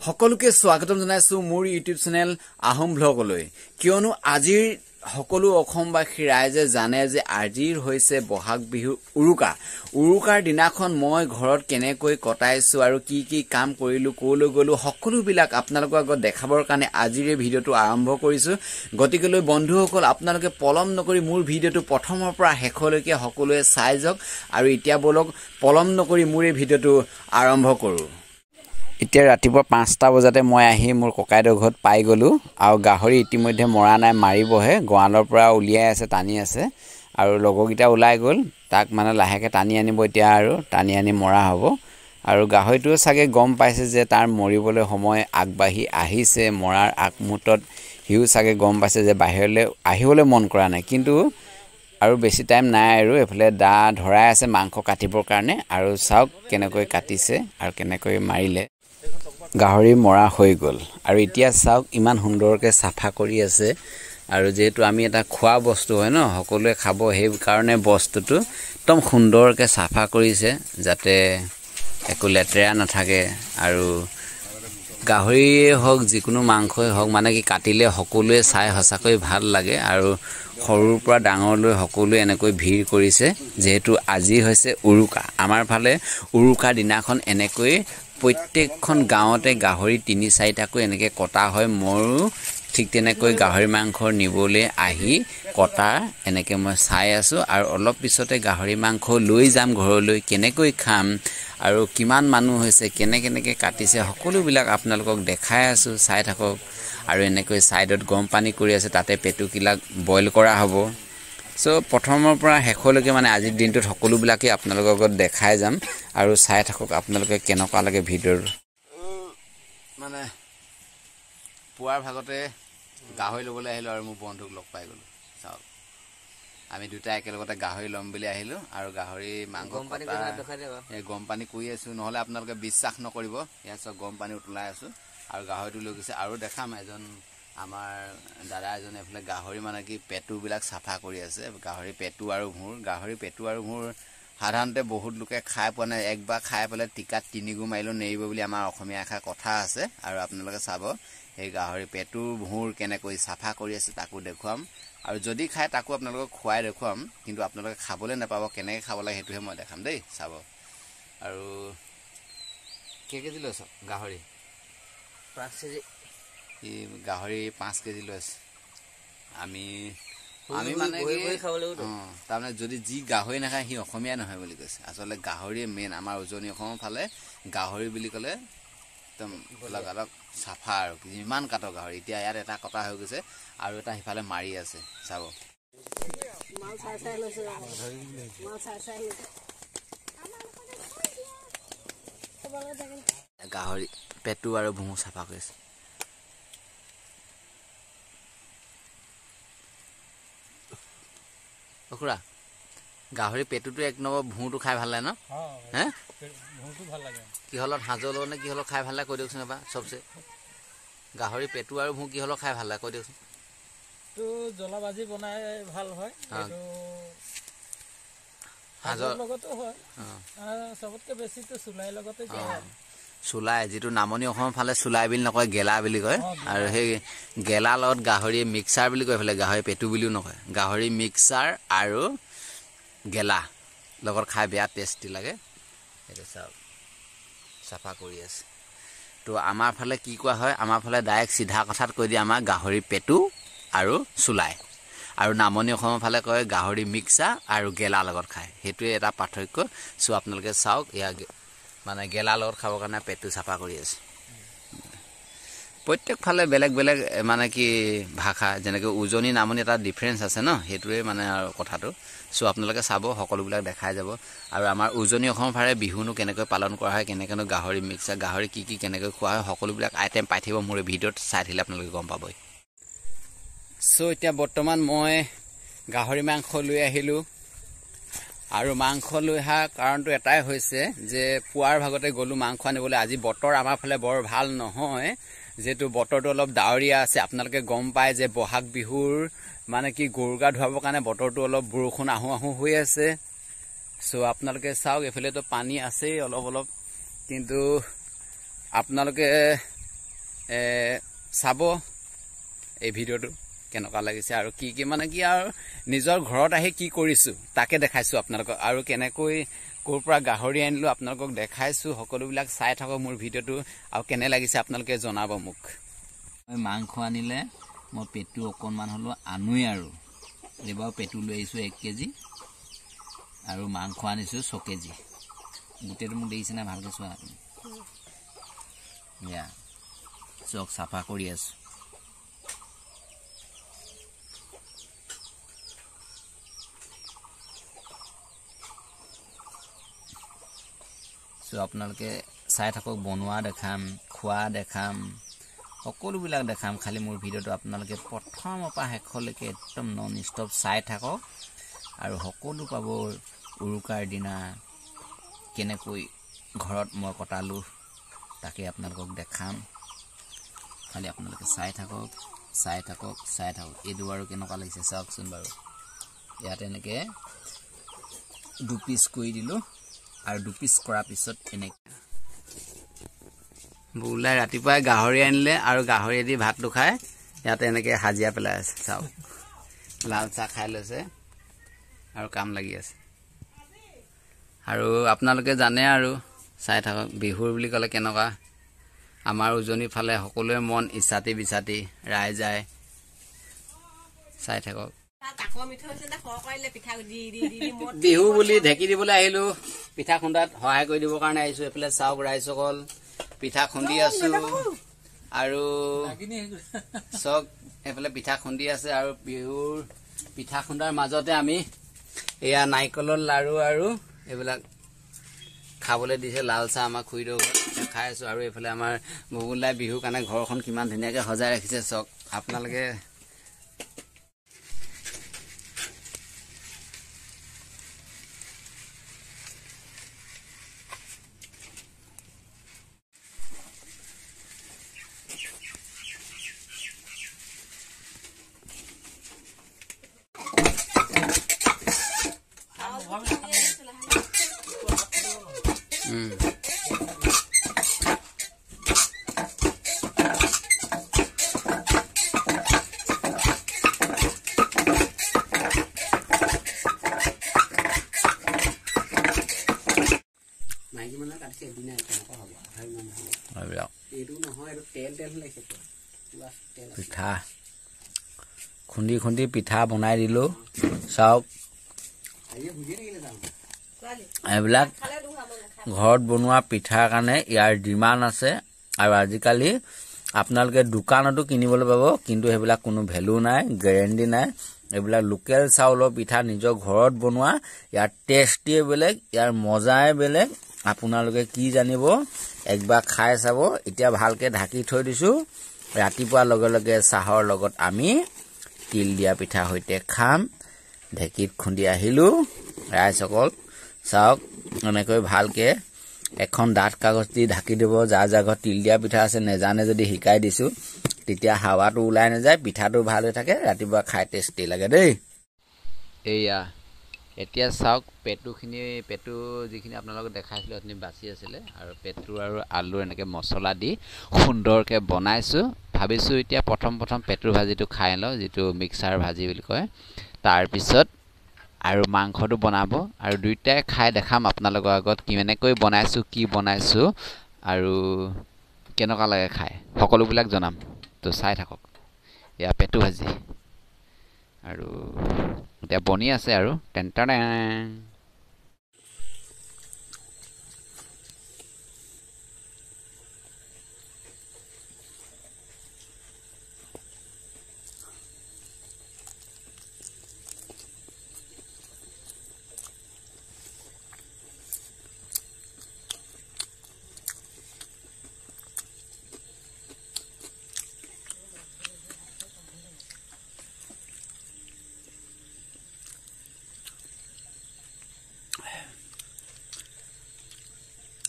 সকলোকে স্বাগতম জনাইছো মোৰ ইউটিউব চেনেল আহোম ব্লগলৈ কিয়নো আজিৰ সকলো অসমবাসী ৰাইজে জানে যে আজিৰ হৈছে বহাগ বিহু উৰুকাৰ দিনাখন মই ঘৰত কেনেকৈ কটাইছো আৰু কি কাম কৰিলো কলৈ গলো সকলো বিলাক আপোনালোকৰ আগত দেখাবৰ কাৰণে আজিৰ এই ভিডিওটো আৰম্ভ কৰিছো গতিকেলৈ বন্ধুসকল আপোনালোকে পলম নকৰি মোৰ ভিডিওটো প্ৰথমৰ পৰা শেষলৈকে সকলোৱে চাই যাওক আৰু এতিয়া বলক পলম নকৰি মোৰ এই ভিডিওটো আৰম্ভ কৰো এতিয়া ৰাতিপুৱা 5টা বজাতে মই আহি মোৰ ককাইদেউৰ ঘৰত পাই গলো আৰু গাহৰি ইতিমধ্যে মৰা নাই মাৰিবহে গোৱালৰ পৰা উলিয়াই আছে টানি আছে আৰু লগগিটা ওলাই গল তাক মানে লাহেকে টানি আনিব এতিয়া আৰু টানি আনি মৰা হ'ব আৰু গাহৰিটো সাগে গম পাইছে যে তাৰ মৰিবলৈ সময় আগবাঢ়ি আহিছে মৰাৰ আগমুহূৰ্তত হিউ সাগে গম পাইছে যে বাহিৰলৈ আহিবলৈ মন কৰা নাই কিন্তু আৰু বেছি টাইম নাই আৰু এফালে দা ধৰাই আছে মাংস কাটিবৰ কাৰণে আৰু চাওক কেনেকৈ কাটিছে আৰু কেনেকৈ মাৰিলে গাহৰি মৰা হৈ গল আৰু এতিয়া চাওক ইমান সুন্দৰকৈ সাফা কৰি আছে আৰু যেহেতু আমি এটা খোৱা বস্তু হয় ন সকলোৱে খাব সেই কাৰণে বস্তুটো একদম সুন্দৰকৈ সাফা কৰিছে যাতে একো লেতেৰা নাথাকে আৰু গাহৰিয়ে হওক যিকোনো মাংসই হওক মানে কি কাটিলে সকলোৱে চাই হসাকৈ ভাল লাগে আৰু সৰুৰ পৰা ডাঙৰলৈ সকলোৱে এনেকৈ ভিৰ কৰিছে যেহেতু আজি হৈছে উৰুকা আমাৰ ফালে উৰুকা দিনাখন এনেকৈ প্ৰত্যেকখন গাঁৱতে গাহৰি ৩-৪টাকৈ এনেকৈ কটা হয় ময়ো ঠিক তেনেকৈ গাহৰি মাংস নিবলৈ আহি কটা এনেকৈ মই চাই আছো আৰু অলপ পিছতে গাহৰি মাংস লৈ যাম ঘৰলৈ কেনেকৈ খাম আৰু কিমান মানুহ হৈছে কেনেকৈ কাটিছে সকলো বিলাক আপোনালোকক দেখাই আছো চাই থাকক আৰু এনেকৈ সাইডত গৰম পানী কৰি আছে তাতে পেটুকিলাক বইল কৰা হ'ব সো প্ৰথমৰ পৰা শেষলৈকে মানে আজিৰ দিনটোত সকলো বিলাকে আপোনালোকৰ আগত দেখাই যাম আৰু চাই থাকক আপোনালোকে কেনেকুৱা লাগে ভিডিঅ'ৰ মানে পুৱাৰ ভাগতে গাহৰি লবলৈ আহিলো আৰু মোৰ বন্ধুক লগ পাই গলো চাওক আমি দুটা একেলগতে গাহৰি লম বুলি আহিলো আৰু গাহৰি মাংস গৰম পানী কৰি আছো নহলে আপোনালোকে বিশ্বাস নকৰিব ইয়া সব গৰম পানী উতলাই আছো আৰু গাহৰিটো লৈ গৈছে আৰু দেখাম এজন আমাৰ দাদা এজন এফালে গাহৰি মানে কি পেটু বিলাক সাফা কৰি আছে গাহৰি পেটু আৰু ঘুৰ গাহৰি পেটু আৰু ঘুৰ সাধাৰণতে বহুত লোকে খাই পোৱা নাই একবাৰ খাই পেলাই টিকাত 3 গু মাইলো নেৰিব বুলি আমাৰ অসমীয়া ভাষা কথা আছে আৰু আপোনালোকে চাব এই গাহৰি পেটু ঘুৰ কেনেকৈ সাফা কৰি আছে তাকো দেখুৱাম আৰু যদি খাই তাকো আপোনালোকক খুৱাই দেখুৱাম কিন্তু আপোনালোকে খাবলৈ নাপাব কেনেকৈ খাব লাগে হেতুহে মই দেখাম দেই চাব আৰু কেজি লৈছ গাহৰি 5 কেজি ই গাহৰি 5 কেজি লৈছে আমি মানে তাৰমানে যদি যি গাহৰি নাখায় সি অসমীয়া নহয় বুলি কৈছে আচলতে গাহৰিয়ে মেইন আমাৰ উজনি অসমৰ ফালে গাহৰি বুলি ক'লে একদম লগালগ সাফা আৰু ইমান কাট গাহৰি এতিয়া ইয়াত এটা কটা হৈ গৈছে আৰু এটা সিফালে মাৰি আছে চাব গাহৰি পেটু আৰু ভুঙু সাফা কৰিছে খুৰা গাহৰি পেটুটো এক নম্বৰ ভুঁটো খাই ভাল লাগে ন হে ভুঁটো ভাল লাগে কি হলত হাজৰ নে কি হলত খাই ভাল লাগে কৈ দিয়কচোন এবাৰ চবচে গাহৰি পেটু আৰু ভুঁ কি হলত খাই ভাল লাগে কৈ দিয়কচোন তো জলা ভাজি বনাই ভাল হয় এটো হাজৰ লগতো হয় সবতকে বেছি তো চুলাই লগতে যায় চুলাই যেটো নামনি অসমৰ ফালে চুলাই বুলি নকয় গেলা বুলি কয় আৰু সেই গেলা লগত গাহৰি মিক্সাৰ বুলি কয় ফলে গাহৰি পেটু বুলিও নকয় গাহৰি মিক্সাৰ আৰু গেলা লগত খাই বেয়া টেস্টি লাগে এটা চাও সাফা কৰি আছে তো আমাৰ ফালে কি কোৱা হয় আমাৰ ফালে ডাইৰেক্ট সিধা কথাত কৈ দিয়ে আমাৰ গাহৰি পেটু আৰু চুলাই আৰু নামনি অসমৰ ফালে কয় গাহৰি মিক্সাৰ আৰু গেলা লগত খায় হেতুৱে এটা পাৰ্থক্য সো আপোনালোকে চাওক ইয়া মানে গেলা লগত খাবৰ কাৰণে পেটু সাফা কৰি আছে প্ৰত্যেক ফালে বেলেগ মানে কি ভাষা যেনেকৈ উজনি নামনি এটা ডিফাৰেন্স আছে ন হেতুৱে মানে আৰু কথাটো সো আপোনালোকে চাব সকলোবিলাক দেখাই যাব আৰু আমাৰ উজনি অসমৰ ফালে বিহুনো কেনেকৈ পালন কৰা হয় কেনেকৈ গাহৰি মিক্সাৰ গাহৰি কি কেনেকৈ খোৱা হয় সকলোবিলাক আইটেম পাই থাকিব মোৰ ভিডিঅ'ত চাই থাকিলে আপোনালোকে গম পাবই সো এতিয়া বৰ্তমান মই গাহৰি মাংস লৈ আহিলো আৰু মাংস লৈ অহা কাৰণটো এটাই হৈছে যে পুৱাৰ ভাগতে গলো মাংস আনিবলৈ আজি বতৰ আমাৰ ফালে বৰ ভাল নহয় যেটো বতৰটো অলপ ডাৱৰীয়া আছে আপোনালোকে গম পায় যে বহাগ বিহুৰ মানে কি গৰুগা ধুৱাবৰ কাৰণে বতৰটো অলপ বৰষুণ আহু হৈ আছে সো আপোনালোকে চাওক এফালে তো পানী আছে অলপ কিন্তু আপোনালোকে চাব এই ভিডিঅ'টো কেনেকুৱা লাগিছে আৰু কি কি মানে কি আৰু নিজৰ ঘৰত আহি কি কৰিছোঁ তাকে দেখাইছোঁ আপোনালোকক আৰু কেনেকৈ ক'ৰ পৰা গাহৰি আনিলোঁ আপোনালোকক দেখাইছোঁ সকলোবিলাক চাই থাকক মোৰ ভিডিঅ'টো আৰু কেনে লাগিছে আপোনালোকে জনাব মোক মই মাংস আনিলে মই পেটু অকণমান হ'লেও আনোৱেই আৰু এইবাৰ পেটু লৈ আহিছোঁ 1 কেজি আৰু মাংস আনিছোঁ 6 কেজি গোটেইটো মোক দেখিছে না ভালকৈ চোৱা এয়া চক চাফা কৰি আছোঁ আপোনালোকে চাই থাকক বনোৱা দেখাম খোৱা দেখাম সকলোবিলাক দেখাম খালি মোৰ ভিডিঅ'টো আপোনালোকে প্ৰথমৰ পৰা শেষলৈকে একদম নন ষ্টপ চাই থাকক আৰু সকলো পাব উৰুকাৰ দিনা কেনেকৈ ঘৰত মই কটালোঁ তাকে আপোনালোকক দেখাম খালি আপোনালোকে চাই থাকক এইটো আৰু কেনেকুৱা লাগিছে চাওকচোন বাৰু ইয়াত এনেকৈ 2 পিচ কৰি দিলোঁ আৰু 2 পিচ কৰাৰ পিছত এনেকৈ বুলাই ৰাতিপুৱাই গাহৰি আনিলে আৰু গাহৰিয়েদি ভাতটো খাই ইয়াতে এনেকৈ হাজিয়া পেলাই আছে চাওক লাল চাহ খাই লৈছে আৰু কাম লাগি আছে আৰু আপোনালোকে জানে আৰু চাই থাকক বিহুৰ বুলি ক'লে কেনেকুৱা আমাৰ উজনিৰ ফালে সকলোৱে মন ইচ্ছাতি বিচাতি ৰাইজ যায় চাই থাকক বিহু বুলি ঢেকি দিবলৈ আহিলোঁ পিঠা খুন্দাত সহায় কৰি দিবৰ কাৰণে আহিছোঁ এইফালে চাওক ৰাইজসকল পিঠা খুন্দি আছোঁ আৰু চক এইফালে পিঠা খুন্দি আছে আৰু বিহুৰ পিঠা খুন্দাৰ মাজতে আমি এয়া নাৰিকলৰ লাৰু আৰু এইবিলাক খাবলৈ দিছে লাল চাহ আমাৰ খুৰীদেউ খাই আছোঁ আৰু এইফালে আমাৰ ববুলাই বিহুৰ কাৰণে ঘৰখন কিমান ধুনীয়াকৈ সজাই ৰাখিছে চক আপোনালোকে পিঠা খুন্দি খুন্দি পিঠা বনাই দিলোঁ চাওক এইবিলাক ঘৰত বনোৱা পিঠাৰ কাৰণে ইয়াৰ ডিমাণ্ড আছে আৰু আজিকালি আপোনালোকে দোকানতো কিনিবলৈ পাব কিন্তু সেইবিলাক কোনো ভেলু নাই গেৰেণ্টি নাই এইবিলাক লোকেল চাউলৰ পিঠা নিজৰ ঘৰত বনোৱা ইয়াৰ টেষ্টিয়ে বেলেগ ইয়াৰ মজাই বেলেগ আপোনালোকে কি জানিব একবাৰ খাই চাব এতিয়া ভালকৈ ঢাকি থৈ দিছোঁ ৰাতিপুৱাৰ লগে লগে চাহৰ লগত আমি তিল দিয়া পিঠা সৈতে খাম ঢেকিত খুন্দি আহিলোঁ ৰাইজসকল চাওক এনেকৈ ভালকৈ এখন ডাঠ কাগজ দি ঢাকি দিব যাৰ যাৰ ঘৰত তিল দিয়া পিঠা আছে নেজানে যদি শিকাই দিছোঁ তেতিয়া হাৱাটো ওলাই নাযায় পিঠাটো ভাল হৈ থাকে ৰাতিপুৱা খাই টেষ্টি লাগে দেই এয়া এতিয়া চাওক পেটু যিখিনি আপোনালোকক দেখাইছিলোঁ সেইখিনি বাচি আছিলে আৰু পেটু আৰু আলু এনেকৈ মছলা দি সুন্দৰকৈ বনাইছোঁ ভাবিছোঁ এতিয়া প্ৰথম পেটুৰ ভাজিটো খাই লওঁ যিটো মিক্সাৰ ভাজি বুলি কয় তাৰপিছত আৰু মাংসটো বনাব আৰু দুইটাই খাই দেখাম আপোনালোকৰ আগত কেনেকৈ বনাইছোঁ কি বনাইছোঁ আৰু কেনেকুৱা লাগে খাই সকলোবিলাক জনাম তো চাই থাকক এয়া পেটু ভাজি আৰু এতিয়া বনি আছে আৰু টেনটানে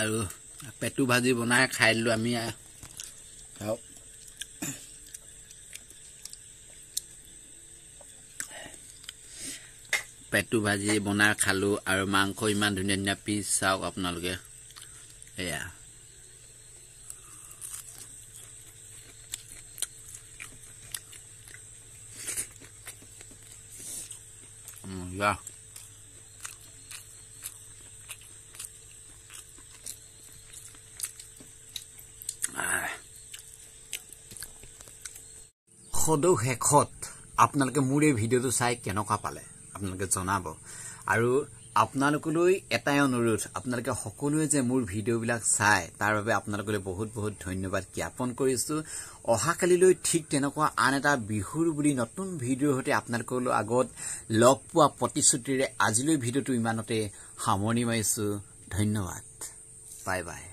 আৰু পেটু ভাজি বনাই খাই দিলোঁ আমি খাওক পেটু ভাজি বনাই খালোঁ আৰু মাংস ইমান ধুনীয়া ধুনীয়া পিচ চাওক আপোনালোকে এয়া সদৌ শেষত আপোনালোকে মোৰ এই ভিডিঅ'টো চাই কেনেকুৱা পালে আপোনালোকে জনাব আৰু আপোনালোকলৈ এটাই অনুৰোধ আপোনালোকে সকলোৱে যে মোৰ ভিডিঅ'বিলাক চাই তাৰ বাবে আপোনালোকলৈ বহুত বহুত ধন্যবাদ জ্ঞাপন কৰিছো অহাকালিলৈ ঠিক তেনেকুৱা আন এটা বিহুৰ বুলি নতুন ভিডিঅ'ৰ সৈতে আপোনালোকৰ আগত লগ পোৱা প্ৰতিশ্ৰুতিৰে আজিলৈ ভিডিঅ'টো ইমানতে সামৰণি মাৰিছো ধন্যবাদ বাই বাই